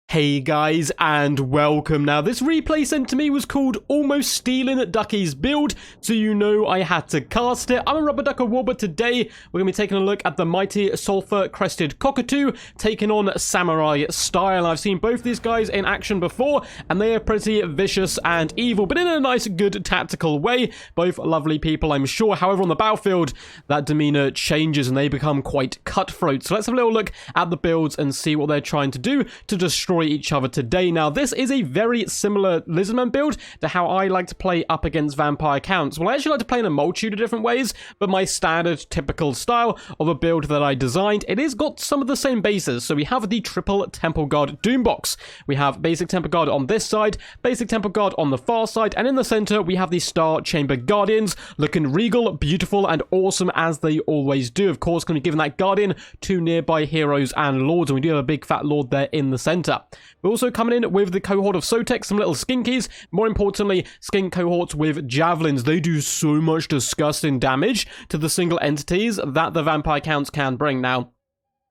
Hey guys, and welcome. Now, this replay sent to me was called Almost Stealing Ducky's Build, so you know I had to cast it. I'm a Rubber Ducker War, but today we're going to be taking a look at the mighty Sulfur-Crested Cockatoo, taking on Samurai Style. I've seen both these guys in action before, and they are pretty vicious and evil, but in a nice, good, tactical way. Both lovely people, I'm sure. However, on the battlefield, that demeanor changes and they become quite cutthroat. So let's have a little look at the builds and see what they're trying to do to destroy each other today. Now, this is a very similar Lizardmen build to how I like to play up against vampire counts. Well, I actually like to play in a multitude of different ways, but my standard, typical style of a build that I designed, it has got some of the same bases. So we have the triple Temple Guard Doombox. We have basic Temple Guard on this side, basic Temple Guard on the far side, and in the center, we have the Star Chamber Guardians, looking regal, beautiful, and awesome as they always do. Of course, going to be giving that Guardian to nearby heroes and lords, and we do have a big fat lord there in the center. We're also coming in with the cohort of Sotek, some little skinkies. More importantly, skink cohorts with Javelins. They do so much disgusting damage to the single entities that the vampire counts can bring. Now,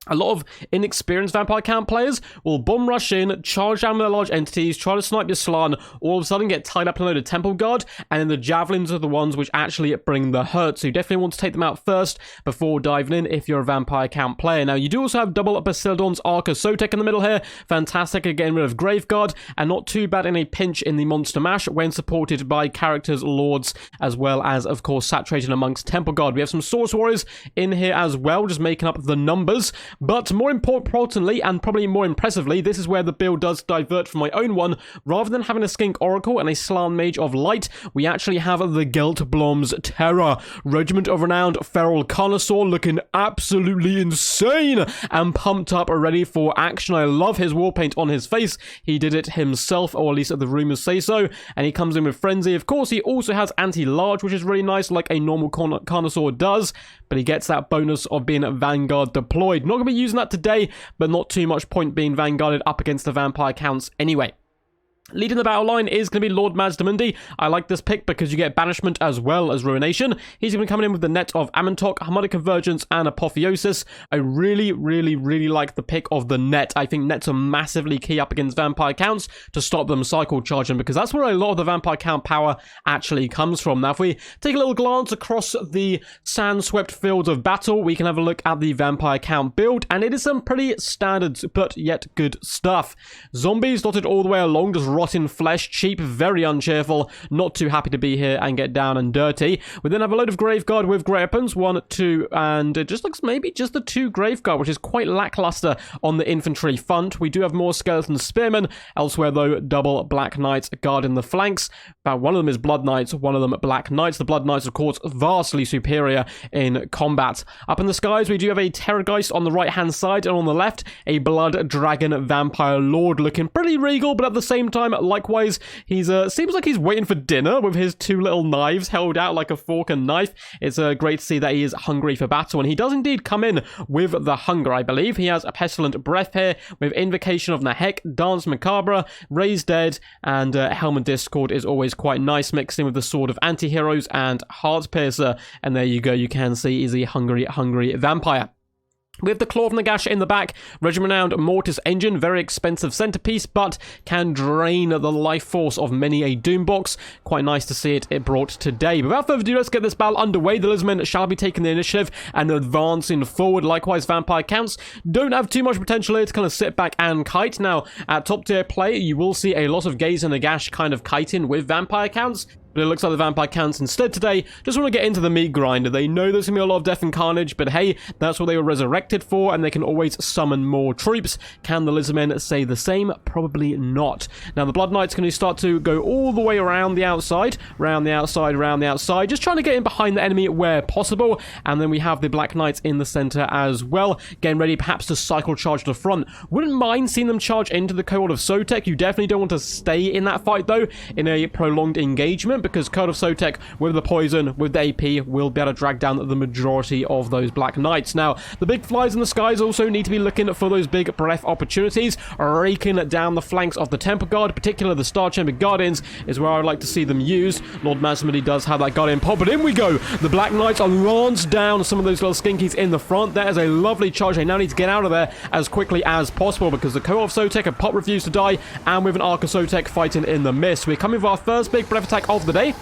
a lot of inexperienced vampire count players will bomb rush in, charge down their large entities, try to snipe your Slann, all of a sudden get tied up in a load of Temple Guard, and then the Javelins are the ones which actually bring the hurt. So you definitely want to take them out first before diving in if you're a vampire count player. Now, you do also have double Basiladon's Arca Sotek in the middle here. Fantastic at getting rid of Graveguard, and not too bad in a pinch in the Monster Mash when supported by characters, lords, as well as, of course, saturated amongst Temple Guard. We have some Source Warriors in here as well, just making up the numbers. But more importantly, and probably more impressively, this is where the build does divert from my own one. Rather than having a Skink Oracle and a Slann Mage of Light, we actually have the Geltblom's Terror. Regiment of Renowned Feral Connoisseur, looking absolutely insane and pumped up, ready for action. I love his war paint on his face. He did it himself, or at least the rumors say so. And he comes in with Frenzy. Of course, he also has Anti-Large, which is really nice, like a normal Connoisseur does. But he gets that bonus of being Vanguard deployed. Not going to be using that today, but not too much point being vanguarded up against the vampire counts anyway. Leading the battle line is going to be Lord Mazdamundi. I like this pick because you get Banishment as well as Ruination. He's going to be coming in with the net of Amantok, Harmonic Convergence, and Apotheosis. I really like the pick of the net. I think nets are massively key up against vampire counts to stop them cycle charging, because that's where a lot of the vampire count power actually comes from. Now, if we take a little glance across the sand-swept fields of battle, we can have a look at the vampire count build, and it is some pretty standard but yet good stuff. Zombies dotted all the way along, just rotten flesh, cheap, very uncheerful, not too happy to be here and get down and dirty. We then have a load of Graveguard with great weapons, 1, 2, and it just looks maybe just the 2 Graveguard, which is quite lackluster on the infantry front. We do have more skeleton spearmen. Elsewhere, though, double Black Knights guarding the flanks. One of them is Blood Knights, one of them Black Knights. The Blood Knights, of course, vastly superior in combat. Up in the skies, we do have a Terrorgeist on the right-hand side, and on the left, a Blood Dragon Vampire Lord, looking pretty regal, but at the same time, likewise, he's seems like he's waiting for dinner with his 2 little knives held out like a fork and knife. It's great to see that he is hungry for battle, and he does indeed come in with the hunger, I believe. He has a Pestilent Breath here with Invocation of Nahek, Dance Macabre, Raise Dead, and Helm Discord is always quite nice, mixed in with the Sword of Anti-Heroes and Heart Piercer, and there you go, you can see he's a hungry vampire. We have the Claw of Nagash in the back, Regiment Renowned Mortis Engine, very expensive centerpiece, but can drain the life force of many a Doombox. Quite nice to see it brought today. But without further ado, let's get this battle underway. The Lizardmen shall be taking the initiative and advancing forward. Likewise, vampire counts don't have too much potential here to kind of sit back and kite. Now, at top tier play, you will see a lot of Gaze and Nagash kind of kiting with vampire counts. But it looks like the vampire counts instead today just want to get into the meat grinder. They know there's going to be a lot of death and carnage, but hey, that's what they were resurrected for, and they can always summon more troops. Can the Lizardmen say the same? Probably not. Now, the Blood Knight's going to start to go all the way around the outside, around the outside, just trying to get in behind the enemy where possible. And then we have the Black Knights in the center as well, getting ready perhaps to cycle charge to the front. Wouldn't mind seeing them charge into the cohort of Sotek. You definitely don't want to stay in that fight, though, in a prolonged engagement. banishment, because Code of Sotek with the poison, with the AP, will be able to drag down the majority of those Black Knights. Now, the big flies in the skies also need to be looking for those big breath opportunities, raking down the flanks of the Temple Guard, particularly the Star Chamber Guardians is where I would like to see them used. Lord Mazmudi does have that Guardian pop, but in we go. The Black Knights are lanced down some of those little skinkies in the front. That is a lovely charge. They now need to get out of there as quickly as possible, because the Co of Sotek and Pop refuse to die, and with an Arc of Sotek fighting in the mist. We're coming with our first big breath attack of the day.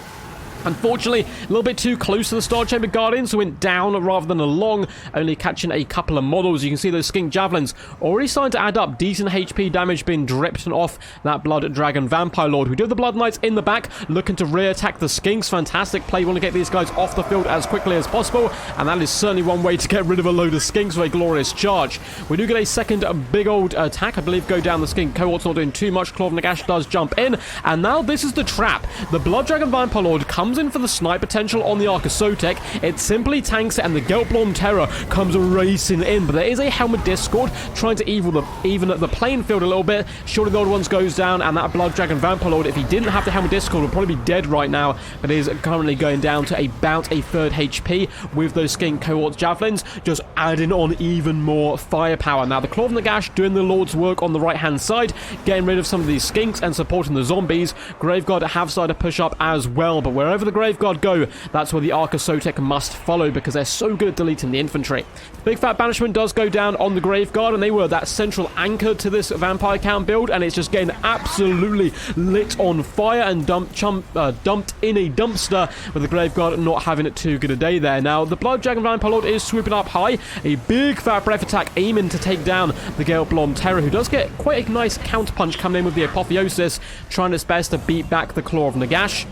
Unfortunately, a little bit too close to the Star Chamber Guardians, so went down rather than along, only catching a couple of models. You can see those Skink Javelins already starting to add up. Decent HP damage being dripped off that Blood Dragon Vampire Lord. We do have the Blood Knights in the back, looking to re-attack the Skinks. Fantastic play. We want to get these guys off the field as quickly as possible, and that is certainly one way to get rid of a load of Skinks with a glorious charge. We do get a second big old attack, I believe, go down the Skink cohort's not doing too much. Claw of Nagash does jump in, and now this is the trap. The Blood Dragon Vampire Lord comes in for the snipe potential on the Arc of Sotek. It simply tanks it, and the Gelblom Terror comes racing in, but there is a Helmet Discord trying to even the playing field a little bit. Surely the old ones goes down, and that Blood Dragon Vampire Lord, if he didn't have the Helmet Discord, would probably be dead right now, but is currently going down to about a third HP with those Skink cohorts Javelins, just adding on even more firepower. Now the Claw of Nagash doing the Lord's work on the right hand side, getting rid of some of these Skinks and supporting the zombies. Graveguard have started to push up as well, but wherever the Graveguard go, that's where the Arc of Sotek must follow, because they're so good at deleting the infantry. Big Fat Banishment does go down on the Graveguard, and they were that central anchor to this Vampire Count build, and it's just getting absolutely lit on fire and dumped in a dumpster, with the Graveguard not having it too good a day there. Now, the Blood Dragon Vampire Lord is swooping up high, a big fat breath attack aiming to take down the Gelblom Terror, who does get quite a nice counterpunch coming in with the Apotheosis, trying his best to beat back the Claw of Nagash,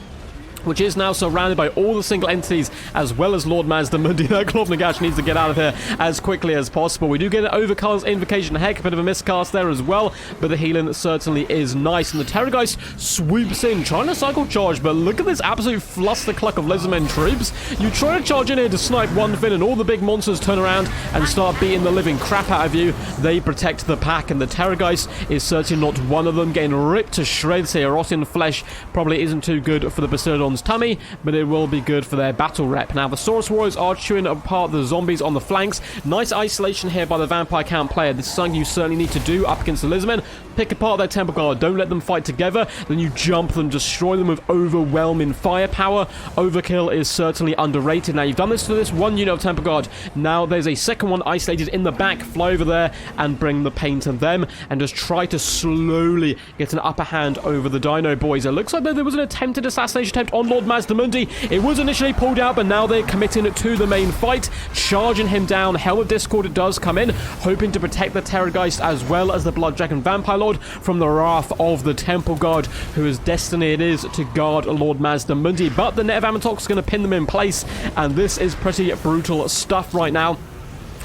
which is now surrounded by all the single entities, as well as Lord Mazdamundi. That Claw of Nagash needs to get out of here as quickly as possible. We do get an Overcast Invocation Heck, a bit of a miscast there as well, but the healing certainly is nice. And the Terrorgeist swoops in, trying to cycle charge, but look at this absolute flustercluck of Lizardmen troops. You try to charge in here to snipe one thing, and all the big monsters turn around and start beating the living crap out of you. They protect the pack, and the Terrorgeist is certainly not one of them, getting ripped to shreds here. Rotten flesh probably isn't too good for the Bastiodon's tummy, but it will be good for their battle rep. Now, the Saurus Warriors are chewing apart the zombies on the flanks. Nice isolation here by the Vampire Count player. This is something you certainly need to do up against the Lizardmen. Pick apart their Temple Guard. Don't let them fight together. Then you jump them, destroy them with overwhelming firepower. Overkill is certainly underrated. Now, you've done this to this one unit of Temple Guard. Now, there's a second one isolated in the back. Fly over there and bring the pain to them, and just try to slowly get an upper hand over the Dino Boys. It looks like there was an attempted assassination attempt on Lord Mazdamundi. It was initially pulled out, but now they're committing to the main fight, charging him down. Helmet Discord does come in, hoping to protect the Terrorgeist as well as the Blood Dragon Vampire Lord from the wrath of the Temple Guard, whose destiny it is to guard Lord Mazdamundi. But the Net of Amatox is going to pin them in place, and this is pretty brutal stuff right now.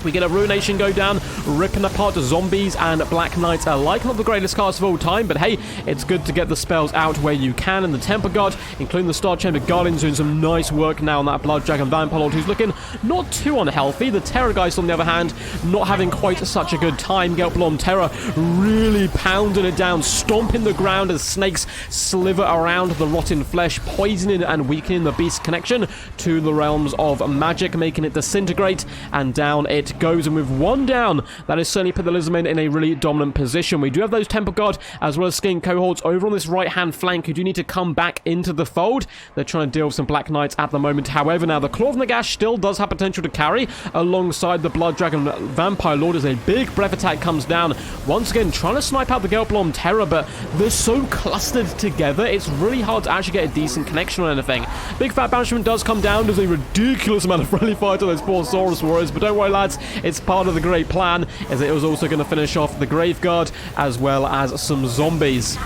We get a Ruination go down, ripping apart zombies and Black Knights alike. Not the greatest cast of all time, but hey, it's good to get the spells out where you can. And the Temple Guard, including the Star Chamber Guardians, doing some nice work now on that Blood Dragon Vampire Lord, who's looking not too unhealthy. The Terrorgeist, on the other hand, not having quite such a good time. Gelblom Terror really pounding it down, stomping the ground as snakes slither around the rotten flesh, poisoning and weakening the beast connection to the realms of magic, making it disintegrate, and down it goes. And with one down, that has certainly put the Lizardmen in a really dominant position. We do have those Temple Guard as well as Skink cohorts over on this right-hand flank who do need to come back into the fold. They're trying to deal with some Black Knights at the moment. However, now the Claw of Nagash still does have potential to carry alongside the Blood Dragon Vampire Lord as a big breath attack comes down. Once again, trying to snipe out the Gelblom Terror, but they're so clustered together, it's really hard to actually get a decent connection on anything. Big Fat Banishment does come down. There's a ridiculous amount of friendly fire to those poor Saurus Warriors, but don't worry, lads, it's part of the great plan, as it was also going to finish off the Graveguard as well as some zombies.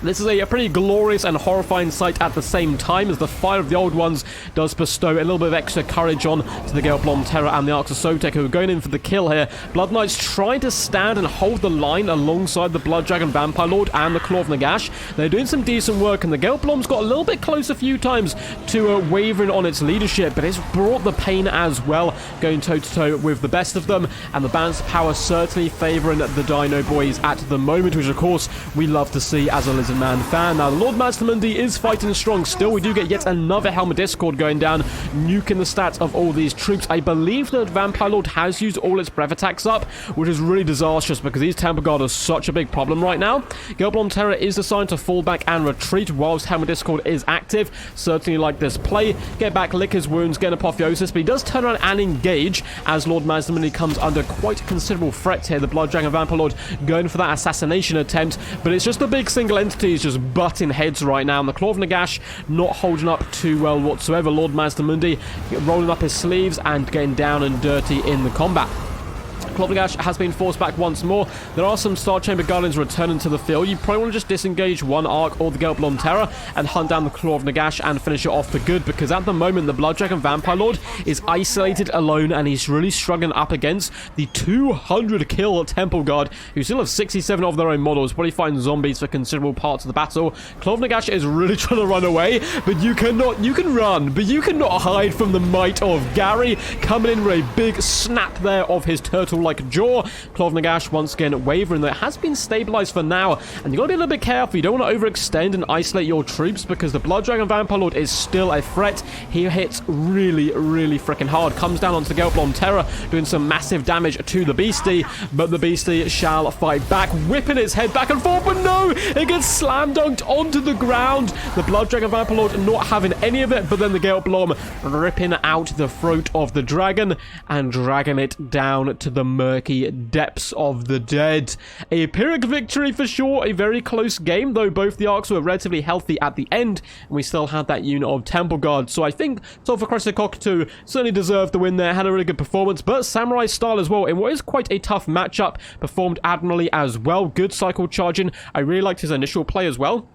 This is a pretty glorious and horrifying sight at the same time, as the fire of the old ones does bestow a little bit of extra courage on to the Gelblom Terror and the Arcs of Sotek, who are going in for the kill here. Blood Knights trying to stand and hold the line alongside the Blood Dragon Vampire Lord and the Claw of Nagash. They're doing some decent work, and the Gelblom's got a little bit close a few times to wavering on its leadership, but it's brought the pain as well, going toe-to-toe with the best of them, and the balance of power certainly favouring the Dino Boys at the moment, which of course we love to see as a Lizard Lizardman fan. Now, the Lord Mastermundi is fighting strong still. We do get yet another Helm of Discord going down, nuking the stats of all these troops. I believe that Vampire Lord has used all its breath attacks up, which is really disastrous because these Temple Guard are such a big problem right now. Gelblom Terror is assigned to fall back and retreat whilst Helm of Discord is active. Certainly like this play. Get back, lick his wounds, get Apotheosis, but he does turn around and engage as Lord Mastermundi comes under quite considerable threat here. The Blood Dragon Vampire Lord going for that assassination attempt, but it's just the big single entities just butting heads right now, and the Claw of Nagash not holding up too well whatsoever. Lord Mastermundi rolling up his sleeves and getting down and dirty in the combat. Claw of Nagash has been forced back once more. There are some Star Chamber Guardians returning to the field. You probably want to just disengage one Arc or the Gelblom Terror and hunt down the Claw of Nagash and finish it off for good, because at the moment the Blood Dragon Vampire Lord is isolated alone and he's really struggling up against the 200 kill Temple Guard, who still have 67 of their own models. Probably find zombies for considerable parts of the battle. Claw of Nagash is really trying to run away, but you can run, but you cannot hide from the might of Gary coming in with a big snap there of his turtle-like jaw. Claw of Nagash once again wavering, though it has been stabilized for now, and you gotta be a little bit careful. You don't want to overextend and isolate your troops because the Blood Dragon Vampire Lord is still a threat. He hits really freaking hard, comes down onto the Gelblom Terror, doing some massive damage to the beastie, but the beastie shall fight back, whipping its head back and forth, but no, it gets slam dunked onto the ground. The Blood Dragon Vampire Lord not having any of it, but then the Gelblom ripping out the throat of the dragon and dragging it down to the murky depths of the dead. A Pyrrhic victory for sure. A very close game, though both the arcs were relatively healthy at the end, and we still had that unit of Temple Guard. So I think Sulphur Crested Cockatoo certainly deserved the win there, had a really good performance, but Samurai Style as well, in what is quite a tough matchup, performed admirably as well. Good cycle charging. I really liked his initial play as well,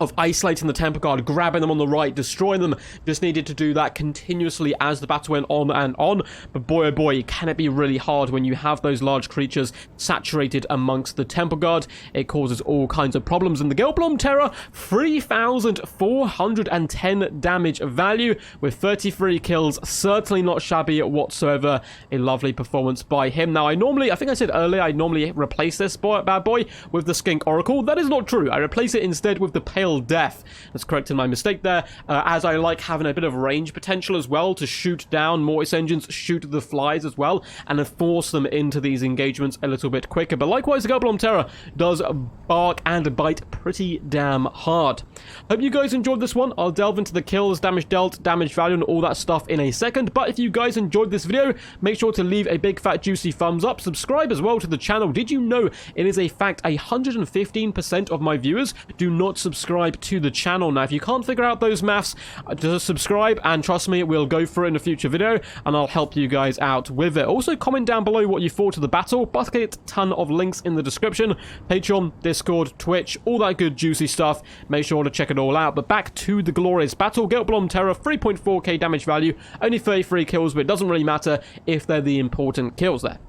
of isolating the Temple Guard, grabbing them on the right, destroying them. Just needed to do that continuously as the battle went on and on. But boy, oh boy, can it be really hard when you have those large creatures saturated amongst the Temple Guard. It causes all kinds of problems. And the Gelblom Terror, 3,410 damage value with 33 kills. Certainly not shabby whatsoever. A lovely performance by him. Now, I think I said earlier, I normally replace this bad boy with the Skink Oracle. That is not true. I replace it instead with the Pale Death. That's corrected my mistake there, as I like having a bit of range potential as well to shoot down Mortis engines, shoot the flies as well, and force them into these engagements a little bit quicker. But likewise, the Gelblom Terror does bark and bite pretty damn hard. Hope you guys enjoyed this one. I'll delve into the kills, damage dealt, damage value, and all that stuff in a second. But if you guys enjoyed this video, make sure to leave a big fat juicy thumbs up. Subscribe as well to the channel. Did you know it is a fact 115% of my viewers do not subscribe to the channel? Now, if you can't figure out those maths, just subscribe, and trust me, we'll go through it in a future video, and I'll help you guys out with it. Also, comment down below what you thought of the battle. Bucket ton of links in the description. Patreon, Discord, Twitch, all that good juicy stuff. Make sure to check it all out. But back to the glorious battle. Gelblom Terror, 3.4k damage value, only 33 kills, but it doesn't really matter if they're the important kills there.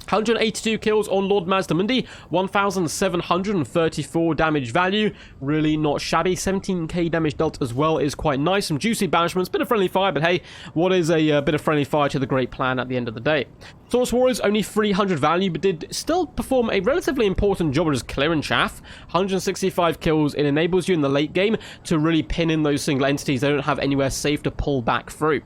182 kills on Lord Mastermundi, 1,734 damage value, really not shabby. 17k damage dealt as well is quite nice. Some juicy banishments, bit of friendly fire, but hey, what is a bit of friendly fire to the great plan at the end of the day? Source Warriors, only 300 value, but did still perform a relatively important job of just clearing chaff. 165 kills, it enables you in the late game to really pin in those single entities. They don't have anywhere safe to pull back through.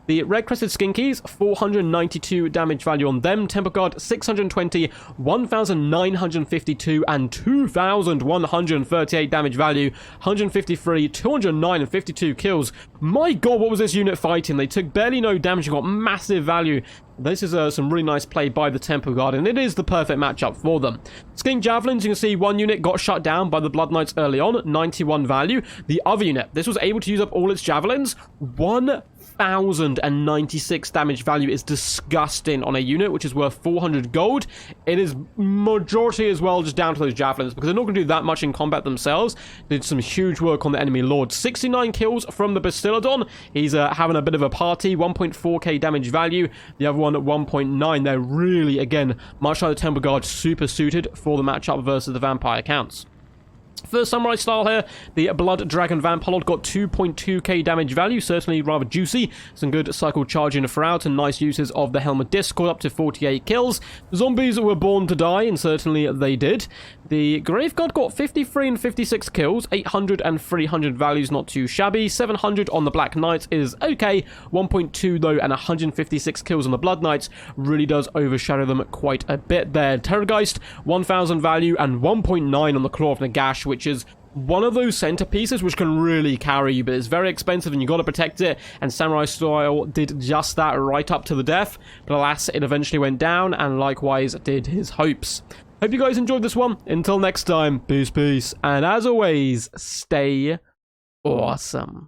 The Red Crested Skinkies, 492 damage value on them. Temple Guard, 620, 1,952, and 2,138 damage value. 153, 209, and 52 kills. My god, what was this unit fighting? They took barely no damage and got massive value. This is some really nice play by the Temple Guard, and it is the perfect matchup for them. Skink Javelins, you can see one unit got shut down by the Blood Knights early on, 91 value. The other unit, this was able to use up all its Javelins, 1,096 damage value is disgusting on a unit, which is worth 400 gold. It is majority as well just down to those Javelins, because they're not going to do that much in combat themselves. Did some huge work on the enemy Lord. 69 kills from the Bastiladon. He's having a bit of a party, 1.4k damage value. The other one at 1.9. They're really, again, much like the Temple Guard, super suited for the matchup versus the Vampire counts. For Samurai style here, the Blood Dragon Vampalod got 2.2k damage value, certainly rather juicy. Some good cycle charging throughout and nice uses of the Helm of Discord, up to 48 kills. The zombies were born to die, and certainly they did. The Graveguard got 53 and 56 kills, 800 and 300 values, not too shabby. 700 on the Black Knights is okay. 1.2 though, and 156 kills on the Blood Knights really does overshadow them quite a bit there. Terrorgeist, 1000 value, and 1.9 on the Claw of Nagash, which is one of those centerpieces which can really carry you, but it's very expensive and you got to protect it, and Samurai Style did just that right up to the death, but alas, it eventually went down, and likewise did his hopes. Hope you guys enjoyed this one. Until next time, peace, and as always, stay awesome.